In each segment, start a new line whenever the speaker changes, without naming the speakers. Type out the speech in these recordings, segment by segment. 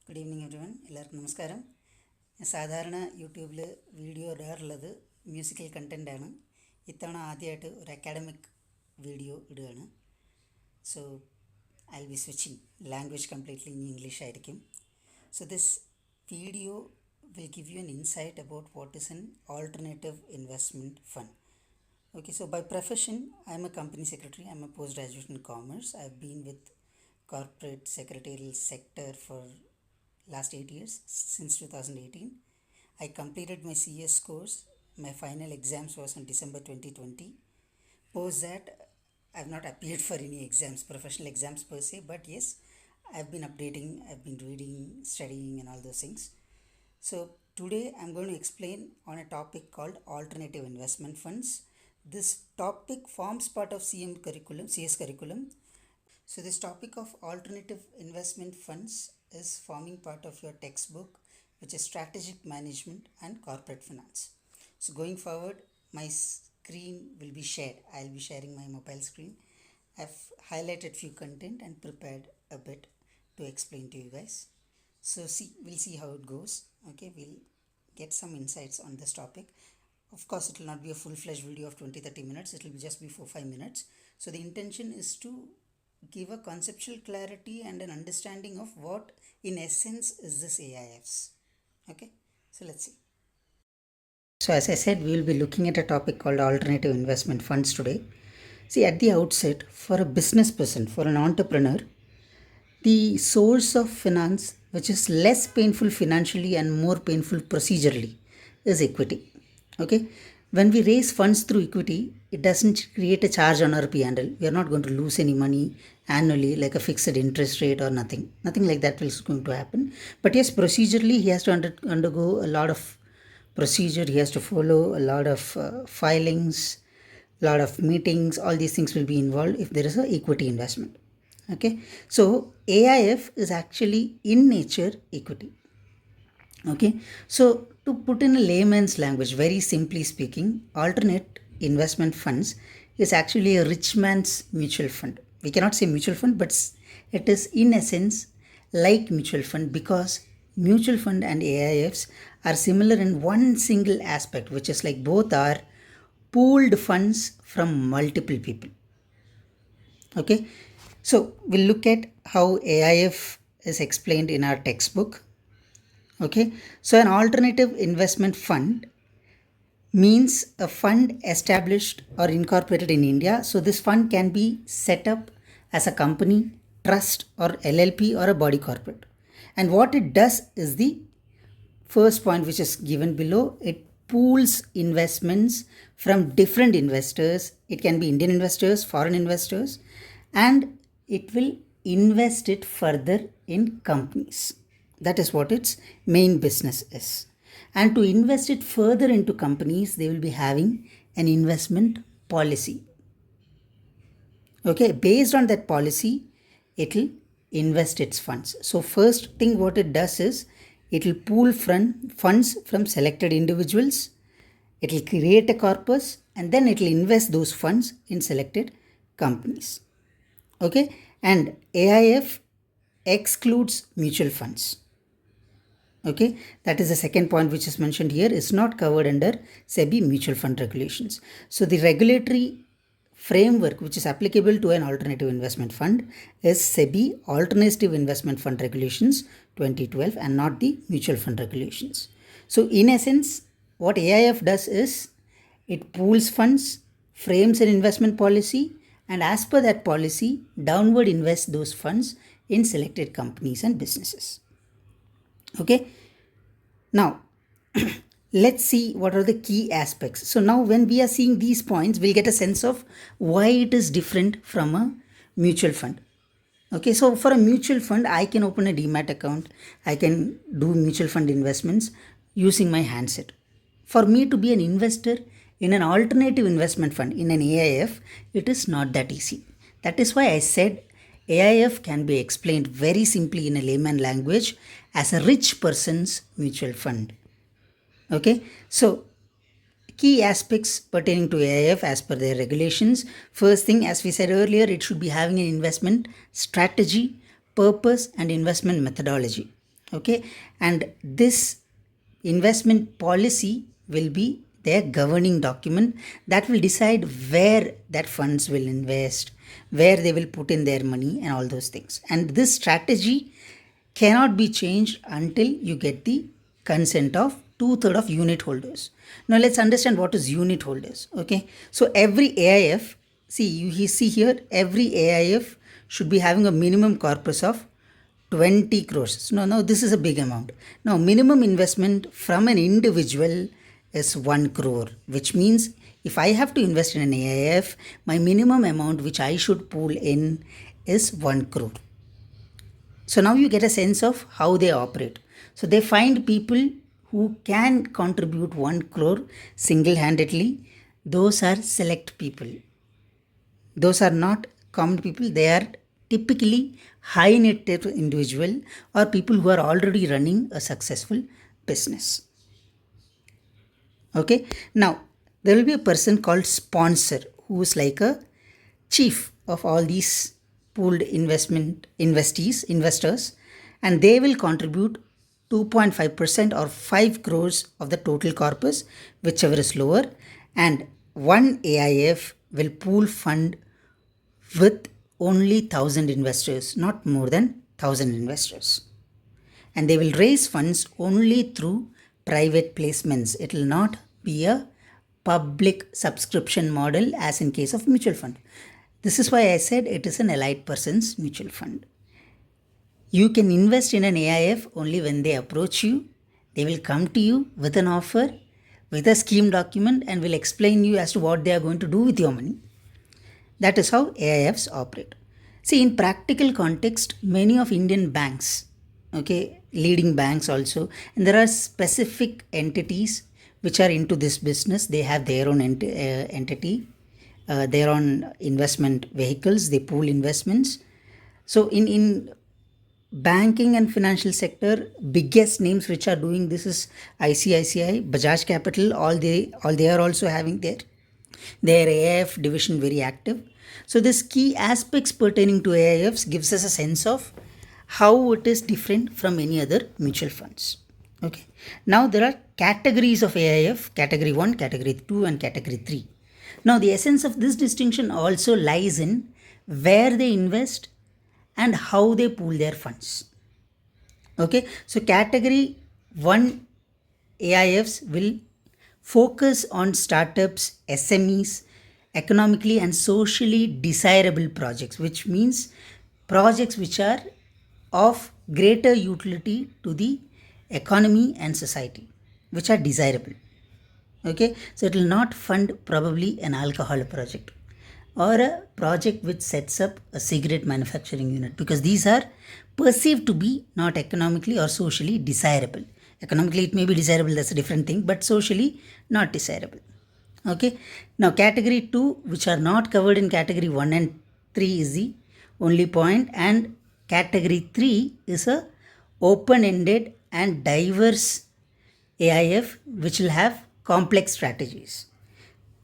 Good evening every one. എല്ലാവർക്കും നമസ്കാരം. ഞാൻ സാധാരണ യൂട്യൂബിൽ വീഡിയോ ഇടാറുള്ളത് മ്യൂസിക്കൽ കണ്ടൻ്റാണ്. ഇത്തവണ ആദ്യമായിട്ട് ഒരു അക്കാഡമിക് വീഡിയോ ഇടുകയാണ്. So I will be switching language completely in English ആയിരിക്കും. So this video will give you an insight about what is an alternative investment fund. Okay, so by profession, I am a company secretary. I am a postgraduate in commerce. I have been with corporate secretarial sector for last 8 years, since 2018. I completed my CS course. My final exams was on December 2020. Post that, I have not appeared for any exams, professional exams per se, but yes, I have been updating, I have been reading, studying and all those things. So today I'm going to explain on a topic called alternative investment funds. This topic forms part of CS curriculum. So this topic of alternative investment funds is forming part of your textbook, which is strategic management and corporate finance. So going forward, my screen will be shared. I'll be sharing my mobile screen. I've highlighted few content and prepared a bit to explain to you guys. So we'll see how it goes. Okay, we'll get some insights on this topic. Of course, it will not be a full-fledged video of 20-30 minutes. It will be just be 4-5 minutes. So the intention is to give a conceptual clarity and an understanding of what in essence is this AIFs. Okay, so let's see. So as I said, we will be looking at a topic called alternative investment funds today. See, at the outset, for a business person, for an entrepreneur, the source of finance which is less painful financially and more painful procedurally is equity. Okay, when we raise funds through equity, it doesn't create a charge on our P&L. We are not going to lose any money annually like a fixed interest rate or nothing like that is going to happen. But yes, procedurally he has to undergo a lot of procedure. He has to follow a lot of filings, a lot of meetings. All these things will be involved if there is a equity investment. Okay, so AIF is actually in nature equity. Okay, so to put in a layman's language, very simply speaking, alternate investment funds is actually a rich man's mutual fund. We cannot say mutual fund, but it is in essence like mutual fund, because mutual fund and AIFs are similar in one single aspect, which is like both are pooled funds from multiple people. Okay, so we'll look at how AIF is explained in our textbook. Okay, so an alternative investment fund means a fund established or incorporated in India. So this fund can be set up as a company, trust or LLP or a body corporate. And what it does is the first point which is given below. It pools investments from different investors. It can be Indian investors, foreign investors, and it will invest it further in companies. That is what its main business is. And to invest it further into companies, they will be having an investment policy. Okay, based on that policy, it will invest its funds. So first thing what it does is it will pool funds from selected individuals. It will create a corpus and then it will invest those funds in selected companies. Okay, and AIF excludes mutual funds. Okay, that is the second point which is mentioned here, is not covered under SEBI mutual fund regulations. So the regulatory framework which is applicable to an alternative investment fund is SEBI Alternative Investment Fund Regulations 2012 and not the mutual fund regulations. So in essence, what AIF does is it pools funds, frames an investment policy, and as per that policy, downward invest those funds in selected companies and businesses. Okay, now let's see what are the key aspects. So now when we are seeing these points, we'll get a sense of why it is different from a mutual fund. Okay, so for a mutual fund, I can open a demat account. I can do mutual fund investments using my handset. For me to be an investor in an alternative investment fund, in an AIF, it is not that easy. That is why I said AIF can be explained very simply in a layman language as a rich person's mutual fund. Okay, so key aspects pertaining to AIF as per their regulations. First thing, as we said earlier, it should be having an investment strategy, purpose and investment methodology. Okay, and this investment policy will be their governing document that will decide where that funds will invest, where they will put in their money and all those things. And this strategy cannot be changed until you get the consent of two-thirds of unit holders. Now let's understand what is unit holders. Okay, so every AIF, you see here, every AIF should be having a minimum corpus of 20 crores. No, this is a big amount. Now, minimum investment from an individual is 1 crore, which means if I have to invest in an AIF, my minimum amount which I should pool in is 1 crore. So now you get a sense of how they operate. So they find people who can contribute 1 crore single-handedly. Those are select people. Those are not common people. They are typically high net worth individual or people who are already running a successful business. Okay, now there will be a person called sponsor who is like a chief of all these pooled investors, and they will contribute 2.5% or 5 crores of the total corpus, whichever is lower, and one AIF will pool fund with only 1,000 investors, not more than 1,000 investors. And they will raise funds only through private placements. It will not be a public subscription model as in case of mutual fund. This is why I said it is an elite person's mutual fund. You can invest in an AIF only when they approach you. They will come to you with an offer, with a scheme document, and will explain you as to what they are going to do with your money. That is how AIFs operate. See, in practical context, many of Indian banks, okay, leading banks also, and there are specific entities which are into this business. They have their own entity, their own investment vehicles. They pool investments. So in banking and financial sector, biggest names which are doing this is ICICI, Bajaj Capital. All they are also having their AIF division very active. So this key aspects pertaining to AIFs gives us a sense of how it is different from any other mutual funds. Okay. Now there are categories of AIF: category 1, category 2 and category 3. Now the essence of this distinction also lies in where they invest and how they pool their funds. Okay. So category 1 AIFs will focus on startups, SMEs, economically and socially desirable projects, which means projects which are of greater utility to the economy and society, which are desirable. Okay, so it will not fund probably an alcohol project or a project which sets up a cigarette manufacturing unit, because these are perceived to be not economically or socially desirable. Economically it may be desirable, that's a different thing, but socially not desirable. Okay, now category 2, which are not covered in category 1 and 3 is the only point, and category 3 is a open-ended and diverse AIF which will have complex strategies.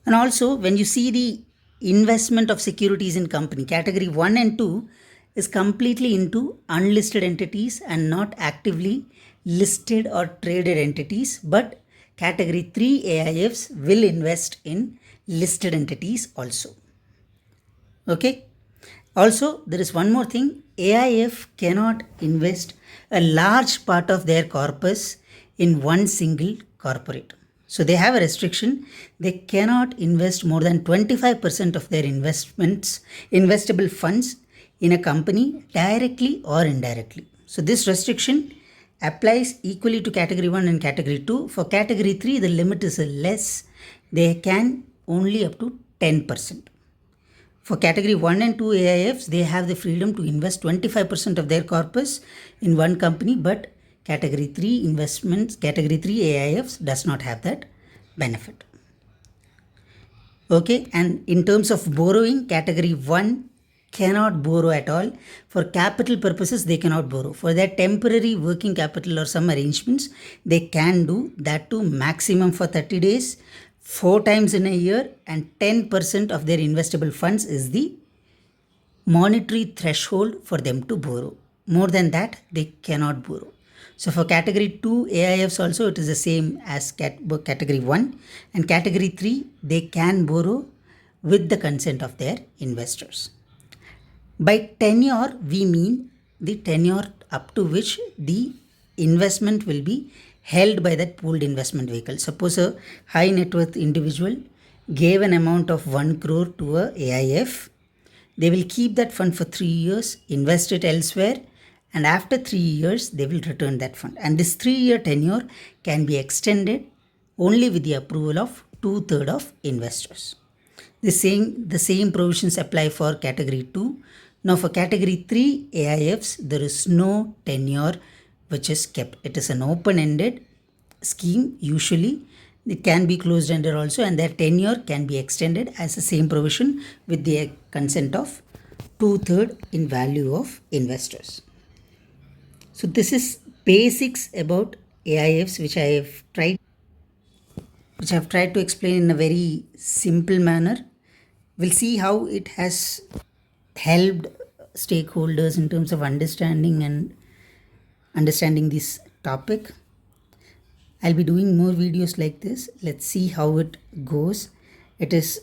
And also when you see the investment of securities in company, category 1 and 2 is completely into unlisted entities and not actively listed or traded entities, but category 3 AIFs will invest in listed entities also. Okay. Also, there is one more thing. AIF cannot invest a large part of their corpus in one single corporate. So they have a restriction. They cannot invest more than 25% of their investable funds in a company directly or indirectly. So this restriction applies equally to category 1 and category 2. For category 3, the limit is less. They can only up to 10%. For category 1 and 2 AIFs, they have the freedom to invest 25% of their corpus in one company, but category 3 AIFs does not have that benefit. Okay, and in terms of borrowing, category 1 cannot borrow at all. For capital purposes, they cannot borrow. For their temporary working capital or some arrangements, they can do that too, maximum for 30 days, 4 times in a year, and 10% of their investable funds is the monetary threshold for them to borrow. More than that, they cannot borrow. So for category 2 AIFs also it is the same as category 1, and category 3 they can borrow with the consent of their investors. By tenure we mean the tenure up to which the investment will be held by that pooled investment vehicle. Suppose a high net worth individual gave an amount of 1 crore to a AIF. They will keep that fund for 3 years, invest it elsewhere, and after 3 years they will return that fund. And this 3-year tenure can be extended only with the approval of 2/3 of investors. The same provisions apply for category 2. Now for category 3 AIFs, there is no tenure which is kept. It is an open-ended scheme usually. It can be closed-ended also, and their tenure can be extended as the same provision with the consent of 2/3 in value of investors. So this is basics about AIFs which I have tried to explain in a very simple manner. We'll see how it has helped stakeholders in terms of understanding this topic. I'll be doing more videos like this. Let's see how it goes. It is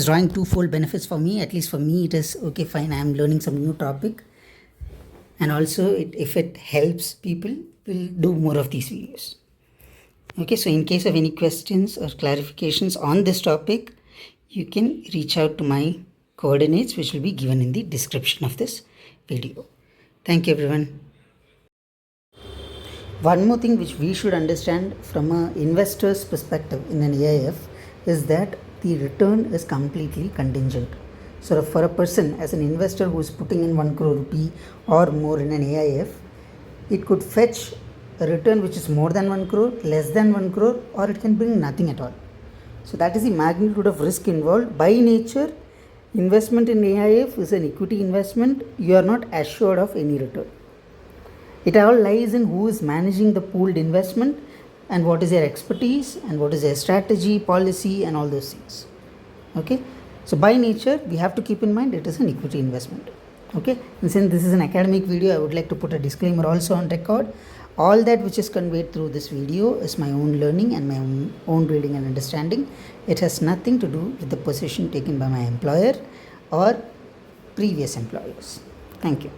drawing twofold benefits for me. At least for me it is okay, fine, I'm learning some new topic, and also if it helps people, we'll do more of these videos. Okay, so in case of any questions or clarifications on this topic, you can reach out to my coordinates which will be given in the description of this video. Thank you everyone. One more thing which we should understand from an investor's perspective in an AIF is that the return is completely contingent. So for a person as an investor who is putting in 1 crore rupee or more in an AIF, it could fetch a return which is more than 1 crore, less than 1 crore, or it can bring nothing at all. So that is the magnitude of risk involved. By nature, investment in AIF is an equity investment. You are not assured of any return. It all lies in who is managing the pooled investment and what is their expertise and what is their strategy, policy, and all those things. Okay, so by nature we have to keep in mind it is an equity investment. Okay, and since this is an academic video, I would like to put a disclaimer also on record. All that which is conveyed through this video is my own learning and my own reading and understanding. It has nothing to do with the position taken by my employer or previous employers. Thank you.